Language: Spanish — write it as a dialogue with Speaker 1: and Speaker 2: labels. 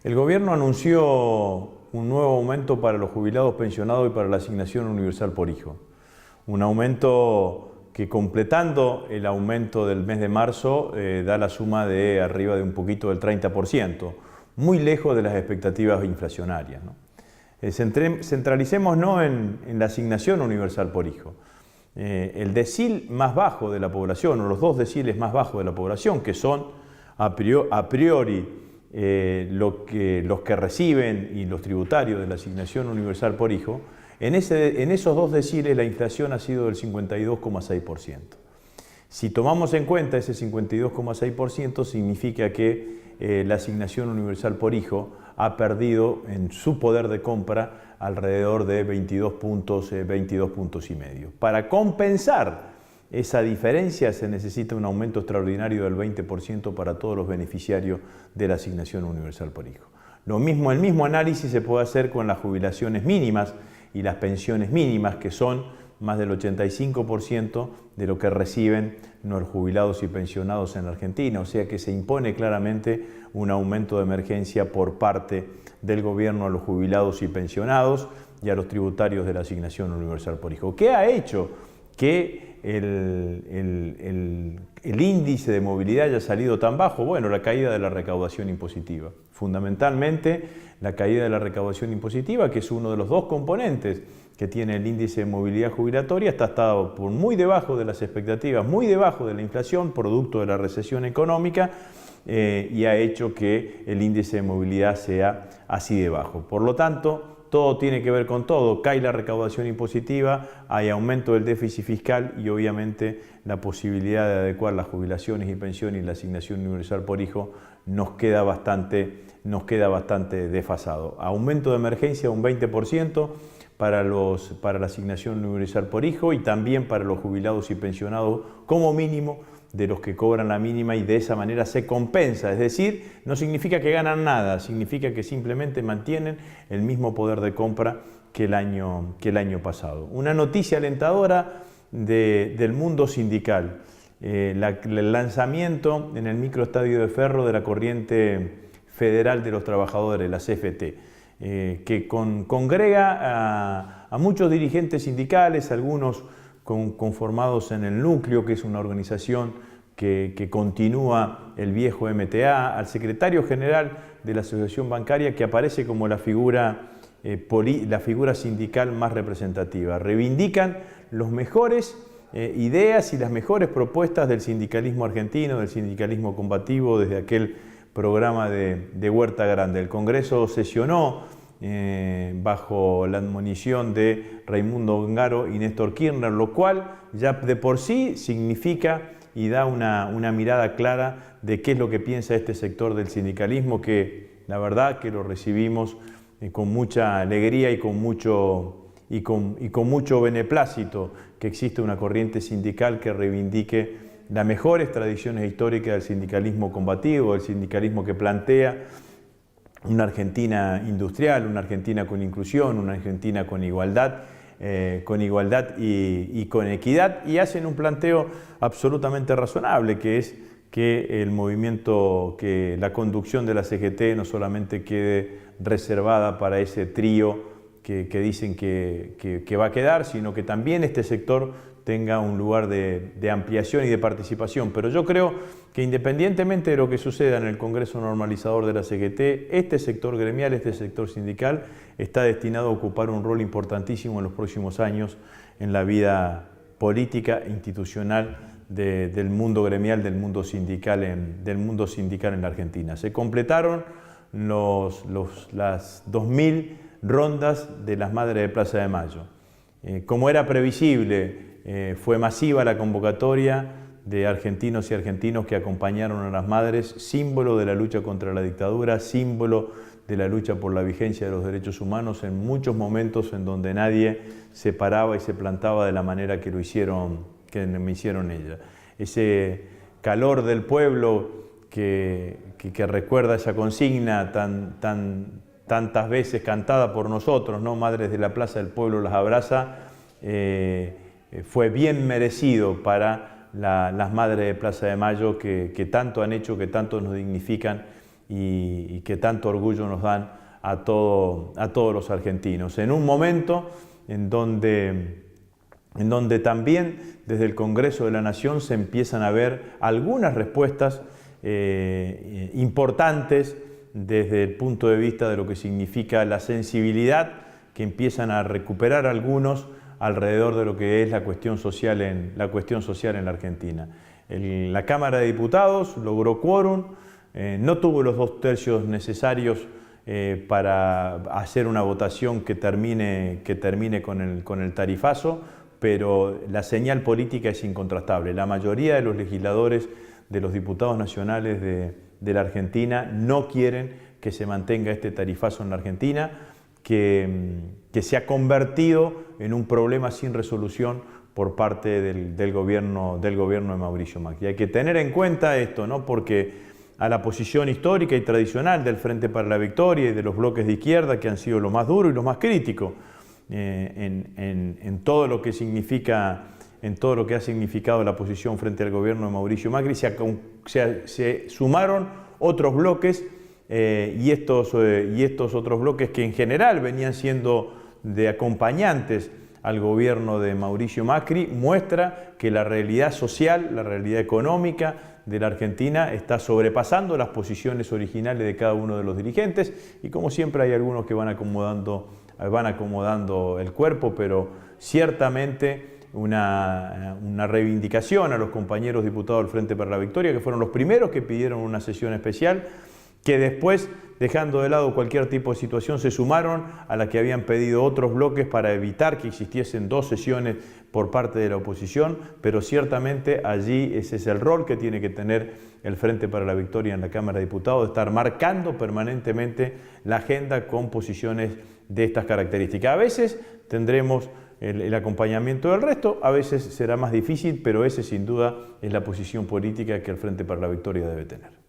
Speaker 1: El gobierno anunció un nuevo aumento para los jubilados, pensionados y para la asignación universal por hijo. Un aumento que, completando el aumento del mes de marzo, da la suma de arriba de un poquito del 30%, muy lejos de las expectativas inflacionarias, ¿no? Centralicémonos en la asignación universal por hijo. El decil más bajo de la población, o los dos deciles más bajos de la población, que son a priori los que reciben y los tributarios de la asignación universal por hijo, en esos dos deciles la inflación ha sido del 52,6%. Si tomamos en cuenta ese 52,6%, significa que la asignación universal por hijo ha perdido en su poder de compra alrededor de 22 puntos y medio. Para compensar esa diferencia se necesita un aumento extraordinario del 20% para todos los beneficiarios de la asignación universal por hijo. El mismo análisis se puede hacer con las jubilaciones mínimas y las pensiones mínimas, que son más del 85% de lo que reciben los jubilados y pensionados en la Argentina, o sea que se impone claramente un aumento de emergencia por parte del gobierno a los jubilados y pensionados y a los tributarios de la asignación universal por hijo. ¿Qué ha hecho que el índice de movilidad haya salido tan bajo? Bueno, la caída de la recaudación impositiva. Fundamentalmente, la caída de la recaudación impositiva, que es uno de los dos componentes que tiene el índice de movilidad jubilatoria, está estado por muy debajo de las expectativas, muy debajo de la inflación, producto de la recesión económica, y ha hecho que el índice de movilidad sea así de bajo. Por lo tanto, todo tiene que ver con todo. Cae la recaudación impositiva, hay aumento del déficit fiscal y obviamente la posibilidad de adecuar las jubilaciones y pensiones y la asignación universal por hijo nos queda bastante desfasado. Aumento de emergencia de un 20% para la asignación universal por hijo y también para los jubilados y pensionados como mínimo de los que cobran la mínima, y de esa manera se compensa. Es decir, no significa que ganan nada, significa que simplemente mantienen el mismo poder de compra que el año pasado. Una noticia alentadora del mundo sindical, el lanzamiento en el microestadio de Ferro de la Corriente Federal de los Trabajadores, la CFT, que congrega a muchos dirigentes sindicales, algunos conformados en el Núcleo, que es una organización que continúa el viejo MTA, al secretario general de la Asociación Bancaria, que aparece como la figura sindical más representativa. Reivindican las mejores ideas y las mejores propuestas del sindicalismo argentino, del sindicalismo combativo, desde aquel programa de Huerta Grande. El Congreso sesionó bajo la admonición de Raimundo Ongaro y Néstor Kirchner, lo cual ya de por sí significa y da una mirada clara de qué es lo que piensa este sector del sindicalismo, que la verdad que lo recibimos con mucha alegría y con mucho beneplácito, que existe una corriente sindical que reivindique las mejores tradiciones históricas del sindicalismo combativo, del sindicalismo que plantea una Argentina industrial, una Argentina con inclusión, una Argentina con igualdad y con equidad, y hacen un planteo absolutamente razonable, que es que el movimiento, que la conducción de la CGT no solamente quede reservada para ese trío que dicen que va a quedar, sino que también este sector tenga un lugar de ampliación y de participación. Pero yo creo que, independientemente de lo que suceda en el Congreso Normalizador de la CGT, este sector gremial, este sector sindical, está destinado a ocupar un rol importantísimo en los próximos años en la vida política e institucional del mundo gremial, del mundo sindical en la Argentina. Se completaron las 2.000 rondas de las Madres de Plaza de Mayo. Como era previsible, fue masiva la convocatoria de argentinos y argentinos que acompañaron a las madres, símbolo de la lucha contra la dictadura, símbolo de la lucha por la vigencia de los derechos humanos en muchos momentos en donde nadie se paraba y se plantaba de la manera que me hicieron ellas. Ese calor del pueblo que recuerda esa consigna tantas veces cantada por nosotros, ¿no? Madres de la Plaza del Pueblo las abraza, fue bien merecido para las Madres de Plaza de Mayo, que tanto han hecho, que tanto nos dignifican y que tanto orgullo nos dan a todos los argentinos. En un momento en donde también desde el Congreso de la Nación se empiezan a ver algunas respuestas importantes desde el punto de vista de lo que significa la sensibilidad que empiezan a recuperar algunos alrededor de lo que es la cuestión social en la Argentina. La Cámara de Diputados logró quórum, no tuvo los 2/3 necesarios para hacer una votación que termine con el tarifazo, pero la señal política es incontrastable. La mayoría de los legisladores, de los diputados nacionales de la Argentina, no quieren que se mantenga este tarifazo en la Argentina, que se ha convertido en un problema sin resolución por parte del gobierno de Mauricio Macri. Hay que tener en cuenta esto, ¿no? Porque a la posición histórica y tradicional del Frente para la Victoria y de los bloques de izquierda, que han sido lo más duro y lo más crítico en todo lo que ha significado la posición frente al gobierno de Mauricio Macri, se sumaron otros bloques y estos otros bloques que en general venían siendo de acompañantes al gobierno de Mauricio Macri, muestra que la realidad social, la realidad económica de la Argentina está sobrepasando las posiciones originales de cada uno de los dirigentes, y como siempre hay algunos que van acomodando el cuerpo, pero ciertamente una reivindicación a los compañeros diputados del Frente para la Victoria, que fueron los primeros que pidieron una sesión especial, que después, dejando de lado cualquier tipo de situación, se sumaron a la que habían pedido otros bloques para evitar que existiesen 2 sesiones por parte de la oposición, pero ciertamente allí ese es el rol que tiene que tener el Frente para la Victoria en la Cámara de Diputados, de estar marcando permanentemente la agenda con posiciones de estas características. A veces tendremos el acompañamiento del resto, a veces será más difícil, pero esa sin duda es la posición política que el Frente para la Victoria debe tener.